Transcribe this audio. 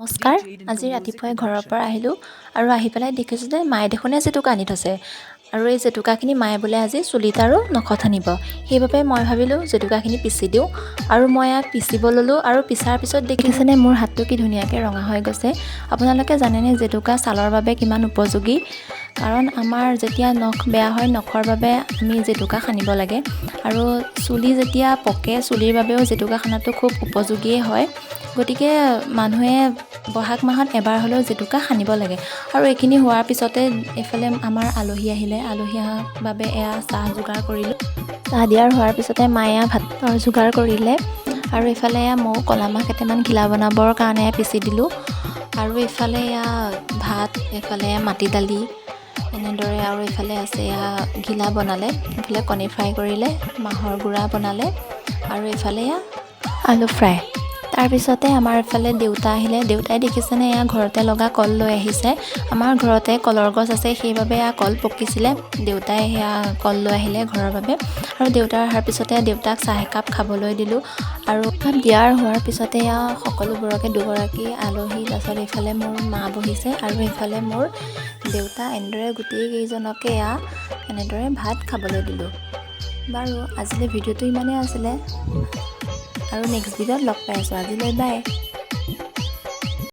নমস্কাৰ আজি ৰাতিপুৱাই ঘৰৰ পৰা আহিলোঁ আৰু আহি পেলাই দেখিছোঁ যে মায়ে দেখোনে জেতুকা আনি থৈছে আৰু এই জেতুকাখিনি মায়ে বোলে আজি চুলিত আৰু নখত সানিব। সেইবাবে মই ভাবিলোঁ জেতুকাখিনি পিচি দিওঁ আৰু মই ইয়াক পিচিব ল'লোঁ আৰু পিছাৰ পিছত দেখিছেনে মোৰ হাতটো কি ধুনীয়াকৈ ৰঙা হৈ গৈছে। আপোনালোকে জানেনে জেতুকা ছালৰ বাবে কিমান উপযোগী? কাৰণ আমাৰ যেতিয়া নখ বেয়া হয় নখৰ বাবে আমি জেতুকা সানিব লাগে আৰু চুলি যেতিয়া পকে চুলিৰ বাবেও জেতুকা সানাটো খুব উপযোগীয়ে হয়। গতিকে মানুহে বহাগ মাহত এবাৰ হ'লেও জেতুকা সানিব লাগে। আৰু এইখিনি হোৱাৰ পিছতে এইফালে আমাৰ আলহী আহিলে, আলহী অহাৰ বাবে এয়া চাহ যোগাৰ কৰিলোঁ। চাহ দিয়াৰ হোৱাৰ পিছতে মায়ে ভাতৰ যোগাৰ কৰিলে আৰু এইফালে ময়ো ক'লা মাহ কেইটামান ঘিলা বনাবৰ কাৰণে পিচি দিলোঁ আৰু এইফালে এয়া ভাত, এইফালে মাটি দালি এনেদৰে আৰু এইফালে আছে এয়া ঘিলা বনালে, এইফালে কণী ফ্ৰাই কৰিলে, মাহৰ গুড়া বনালে আৰু এইফালে এয়া আলু ফ্ৰাই। তাৰপিছতে আমাৰ এইফালে দেউতা আহিলে। দেউতাই দেখিছেনে এয়া ঘৰতে লগা কল লৈ আহিছে। আমাৰ ঘৰতে কলৰ গছ আছে, সেইবাবে এয়া কল পকিছিলে। দেউতাই সেয়া কল লৈ আহিলে ঘৰৰ বাবে আৰু দেউতা অহাৰ পিছতে দেউতাক চাহ একাপ খাবলৈ দিলোঁ আৰু কাপ দিয়াৰ হোৱাৰ পিছতে এয়া সকলোবোৰকে দুগৰাকী আলহী, তাৰপিছত এইফালে মোৰ মা বহিছে আৰু এইফালে মোৰ দেউতা, এনেদৰে গোটেইকেইজনকে এয়া এনেদৰে ভাত খাবলৈ দিলোঁ। বাৰু আজিলৈ ভিডিঅ'টো ইমানেই আছিলে আৰু নেক্সট ভিডিঅ'ত লগ পাই আছোঁ। আজিলৈ বাই।